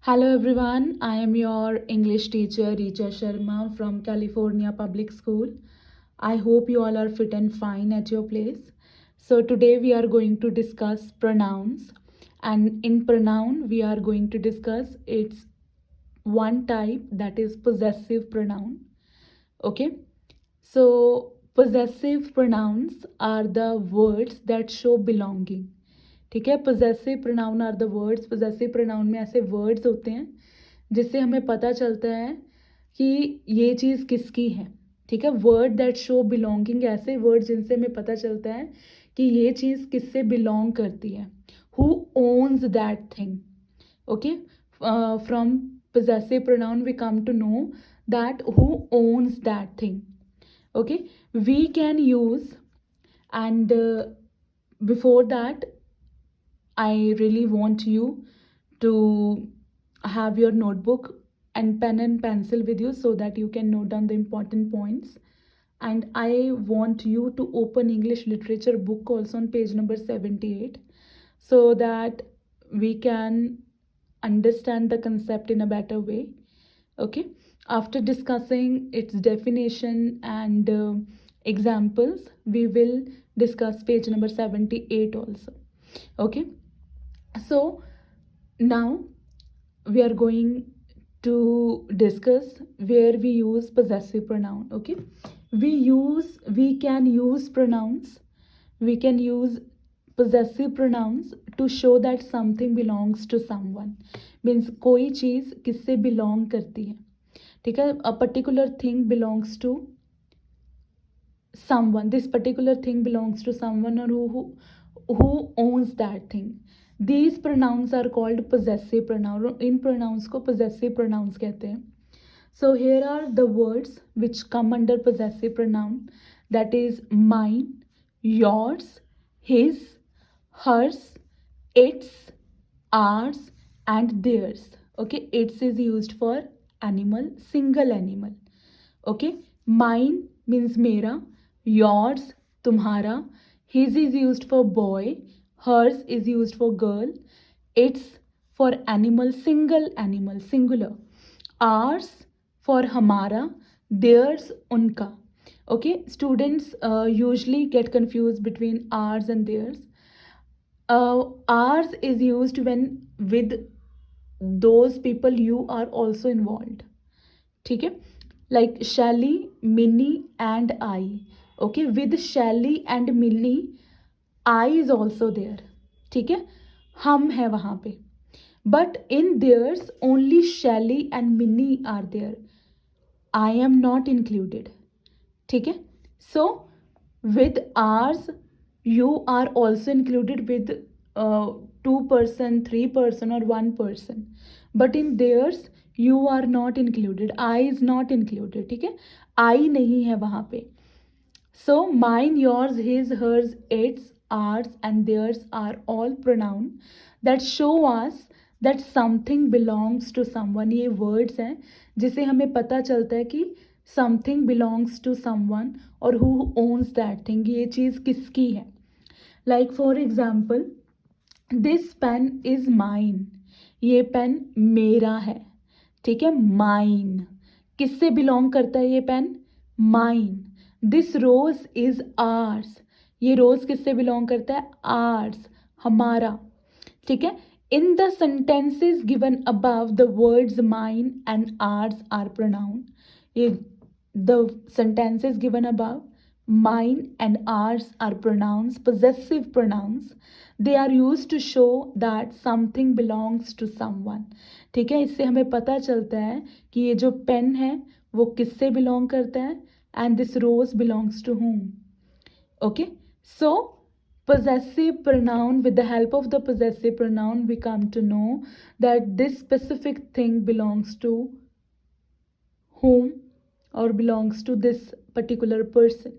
Hello everyone, I am your English teacher Richa Sharma from California Public School. I hope you all are fit and fine at your place. So today we are going to discuss pronouns, and in pronoun we are going to discuss its one type, that is possessive pronoun. Okay? So possessive pronouns are the words that show belonging. ठीक है, possessive pronoun are the words. Possessive pronoun में ऐसे words होते हैं जिससे हमें पता चलता है कि ये चीज़ किसकी है. ठीक है, वर्ड दैट शो बिलोंगिंग, ऐसे वर्ड जिनसे हमें पता चलता है कि ये चीज़ किससे बिलोंग करती है. Who owns that thing. Okay, from possessive pronoun we come to know that who owns that thing. Okay, we can use, and before that I really want you to have your notebook and pen and pencil with you so that you can note down the important points. And I want you to open English literature book also on page number 78 so that we can understand the concept in a better way. Okay, after discussing its definition and examples, we will discuss page number 78 also. Okay, so now we are going to discuss where we use possessive pronoun. Okay, we can use pronouns, we can use possessive pronouns to show that something belongs to someone. Means कोई चीज़ किससे belong करती है. ठीक है, a particular thing belongs to someone, this particular thing belongs to someone, or who owns that thing. These pronouns are called possessive pronoun. In pronouns को possessive pronouns कहते हैं. So here are the words which come under possessive pronoun, that is mine, yours, his, hers, its, ours, and theirs. Okay, its is used for animal, single animal. Okay, mine means मेरा, yours तुम्हारा, his is used for boy, hers is used for girl, its for animal, single, singular, ours for हमारा, theirs उनका. Okay, students usually get confused between ours and theirs. Ours is used when with those people you are also involved. ठीक है, like Shelly, Minnie and I. Okay, with Shelly and Minnie, I is also there. ठीक है, हम हैं वहाँ पे. But in theirs only Shelly and Minnie are there. I am not included. ठीक है, so with ours you are also included with 2person, 3person, or 1person. But in theirs you are not included. I is not included. ठीक है, I नहीं है वहाँ पे. So mine, yours, his, hers, its, ours, and theirs are all pronoun that show us that something belongs to someone. ये words हैं जिसे हमें पता चलता है कि something belongs to someone और who owns that thing. ये चीज़ किसकी है. Like for example, this pen is mine. ये पेन मेरा है. ठीक है, mine. किससे बिलोंग करता है ये pen? mine. This rose is ours. ये रोज किससे बिलोंग करता है? ours, हमारा. ठीक है, in the sentences given above the words mine and ours are pronoun. ये the sentences given above, mine and ours are pronouns, possessive pronouns. They are used to show that something belongs to someone. ठीक है, इससे हमें पता चलता है कि ये जो पेन है वो किससे बिलोंग करता है, and this rose belongs to whom. Okay, so possessive pronoun, with the help of the possessive pronoun we come to know that this specific thing belongs to whom or belongs to this particular person.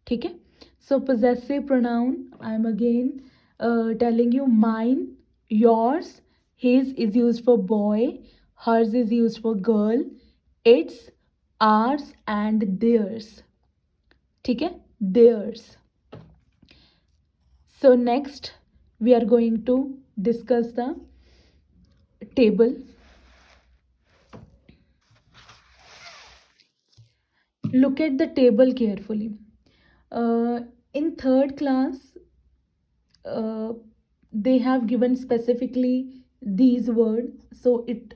ठीक है, so possessive pronoun, I am again telling you, mine, yours, his is used for boy, hers is used for girl, its, ours, and theirs. ठीक है, theirs. So next we are going to discuss the table. Look at the table carefully. In third class, uh, they have given specifically these words, so it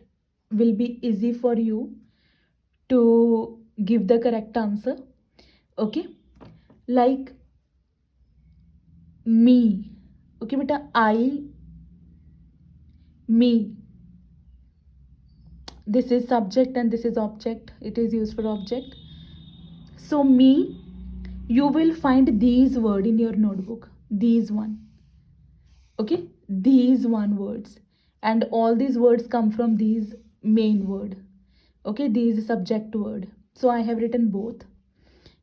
will be easy for you to give the correct answer. Okay, like me. Okay beta, I, me, this is subject and this is object, it is used for object. So me, you will find these word in your notebook, these one. Okay, these one words, and all these words come from these main word. Okay, these subject word, so I have written both.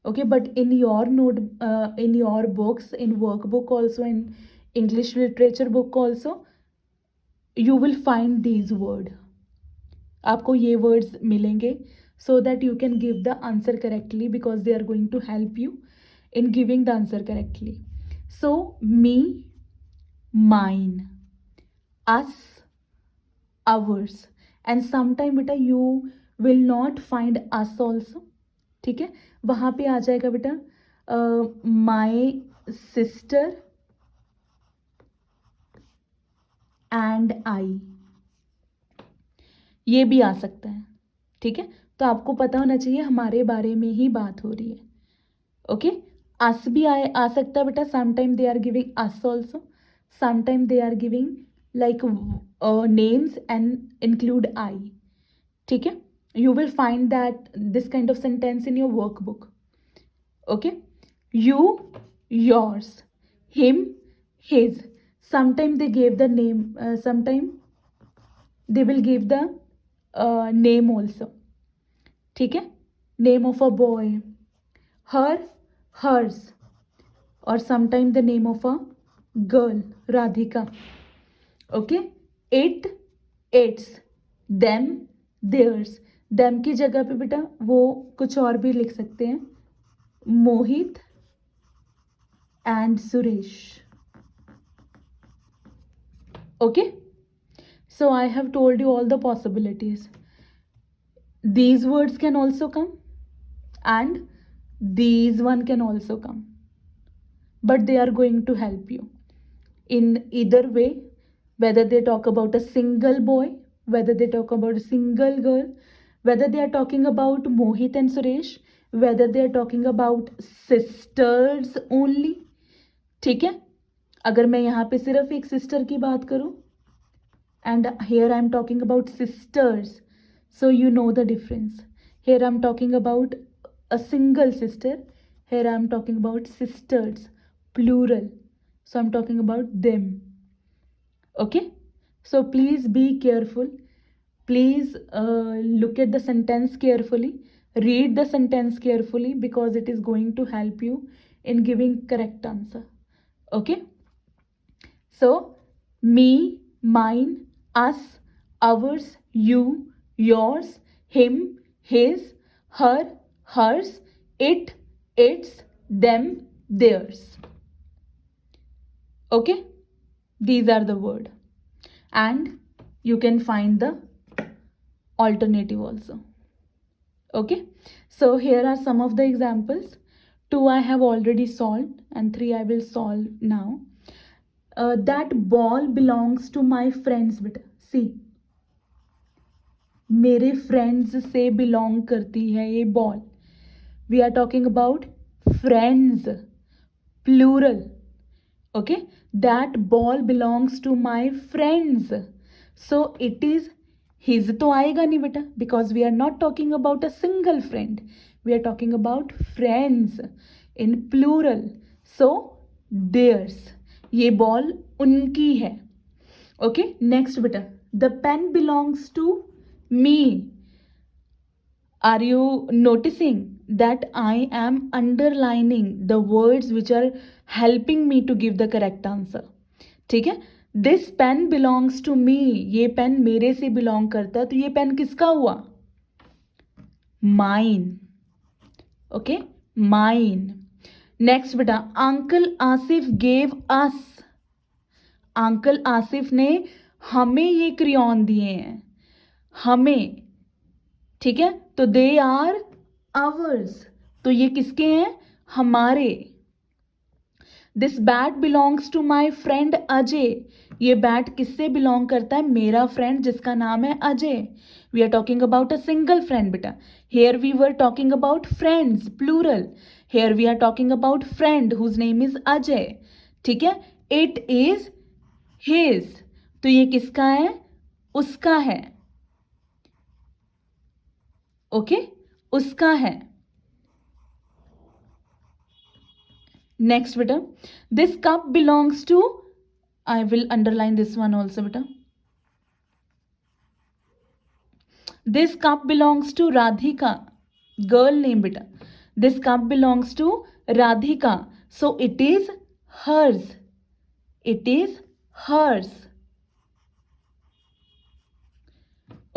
Okay, but in your note, in your books, in workbook also, in English literature book also, you will find these word. आपको ये words मिलेंगे, so that you can give the answer correctly, because they are going to help you in giving the answer correctly. So me, mine, us, ours, and sometime बेटा you will not find us also. ठीक है, वहाँ पे आ जाएगा बेटा my sister and I, ये भी आ सकता है. ठीक है, तो आपको पता होना चाहिए हमारे बारे में ही बात हो रही है. ओके, अस भी आ सकता है बेटा, sometime they are giving us also, sometime they are giving like names and include I. ठीक है, you will find that this kind of sentence in your workbook. Okay, you, yours, him, his. Sometime they gave the name, sometime they will give the name also. ठीक है, name of a boy, her, hers, or sometime the name of a girl, Radhika. Okay, it, its, them, theirs. them की जगह पे बेटा वो कुछ और भी लिख सकते हैं, Mohit and Suresh. Okay, so I have told you all the possibilities. These words can also come and these one can also come, but they are going to help you in either way, whether they talk about a single boy, whether they talk about a single girl, whether they are talking about Mohit and Suresh, whether they are talking about sisters only. ठीक है, अगर मैं यहाँ पे सिर्फ एक sister की बात करूँ, and here I am talking about sisters, so you know the difference. Here I am talking about a single sister, here I am talking about sisters, plural, so I'm talking about them. Okay, so please be careful, please look at the sentence carefully, read the sentence carefully, because it is going to help you in giving correct answer. Okay, so me, mine, us, ours, you, yours, him, his, her, hers, it, its, them, theirs. Okay, these are the word, and you can find the alternative also. Okay, so here are some of the examples. 2 I have already solved and 3 I will solve now. That ball belongs to my friends. बेटा see, मेरे friends से belong करती है ये ball. We are talking about friends, plural. Okay, that ball belongs to my friends, so it is his. तो आएगा नहीं बेटा, because we are not talking about a single friend, we are talking about friends in plural, so theirs. ये ball उनकी है. Okay, next बेटा, the pen belongs to me. Are you noticing that I am underlining the words which are helping me to give the correct answer? ठीक है, this pen belongs to me, ये pen मेरे से belong करता है, तो ये पेन किसका हुआ? Mine. Okay, mine. नेक्स्ट बेटा, uncle Asif gave us. Uncle Asif ने हमें ये क्रियॉन दिए हैं, हमें. ठीक है, तो दे आर आवर्स. तो ये किसके हैं? हमारे. This bat belongs to my friend Ajay. ये बैट किससे बिलोंग करता है? मेरा फ्रेंड जिसका नाम है Ajay. We are talking about a single friend बेटा. Here we were talking about friends plural. Here we are talking about friend whose name is Ajay. ठीक है. It is his. तो ये किसका है? उसका है. ओके उसका है. नेक्स्ट बेटा, this cup belongs to, I will underline this one also बेटा. This cup belongs to Radhika. Girl name बेटा. This cup belongs to Radhika. So it is hers. It is hers.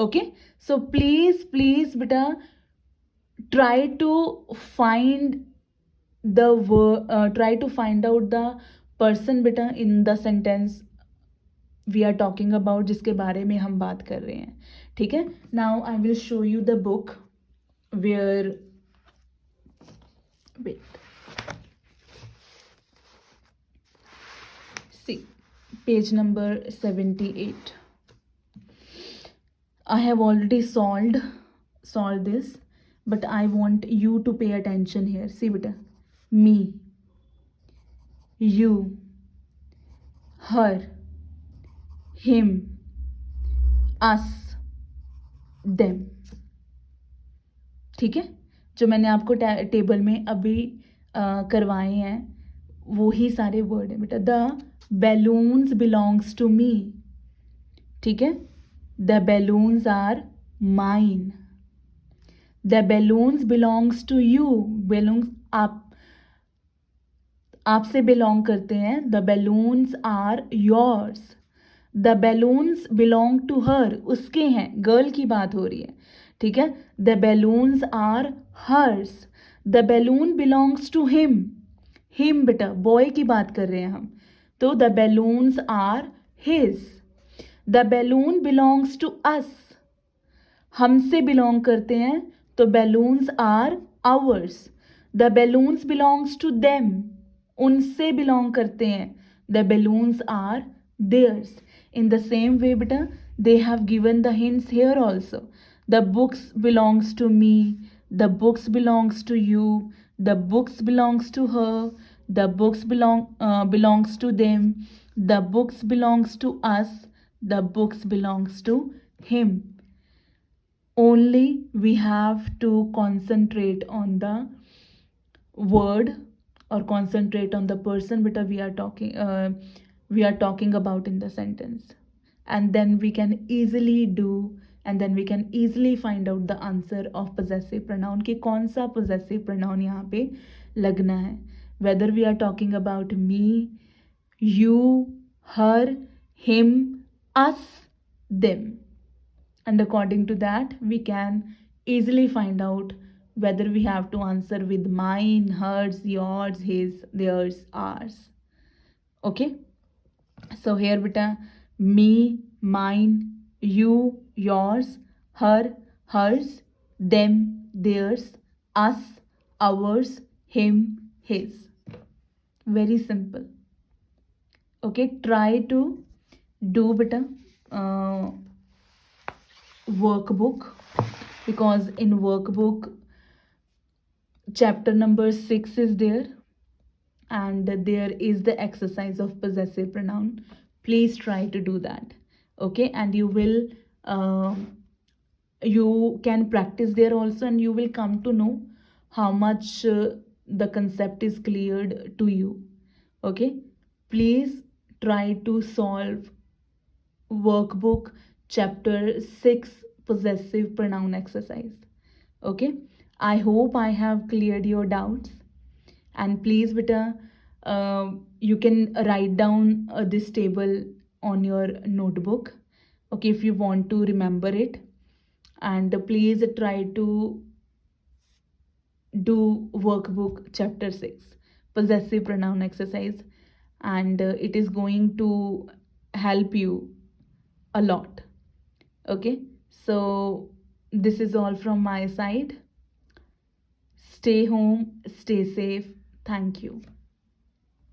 Okay, so please beta, try to find try to find out the person beta in the sentence we are talking about, जिसके बारे में हम बात कर रहे हैं. ठीक है. Now I will show you the book where, wait, see page number 78. I have already solved this, but I want you to pay attention here. See beta, me, you, her, him, us, them. ठीक है. जो मैंने आपको table में अभी करवाए हैं वो ही सारे वर्ड है बेटा. The balloons belongs to me. ठीक है. The balloons are mine. The balloons belongs to you. Balloons आपसे बिलोंग करते हैं. The balloons are yours. The balloons belong to her. उसके हैं. गर्ल की बात हो रही है. ठीक है. The balloons are hers. The balloon belongs to him. Him बेटा बॉय की बात कर रहे हैं हम. तो the balloons are his. The balloon belongs to us. हमसे बिलोंग करते हैं तो balloons are ours. The balloons belongs to them. उनसे बिलोंग करते हैं. The balloons are theirs. In the same way beta, they have given the hints here also. The books belongs to me. The books belongs to you. The books belongs to her. The books belongs to them. The books belongs to us. The books belongs to him. Only we have to concentrate on the word or concentrate on the person beta we are talking about in the sentence, and then we can easily do, and then we can easily find out the answer of possessive pronoun कि कौन सा possessive pronoun यहाँ पे लगना है. whether we are talking about me, you, her, him, us, them, and according to that we can easily find out whether we have to answer with mine, hers, yours, his, theirs, ours. Okay. So here beta, me, mine, you, yours, her, hers, them, theirs, us, ours, him, his. Very simple. Okay, try to do beta workbook, because in workbook chapter number 6 is there, and there is the exercise of possessive pronoun. Please try to do that. Okay, and you will you can practice there also, and you will come to know how much the concept is cleared to you. Okay, please try to solve workbook chapter 6 possessive pronoun exercise. Okay, I hope I have cleared your doubts. And please beta, you can write down this table on your notebook, okay, if you want to remember it. And please try to do workbook chapter 6 possessive pronoun exercise, and it is going to help you a lot. Okay, so this is all from my side. stay home, stay safe. Thank you.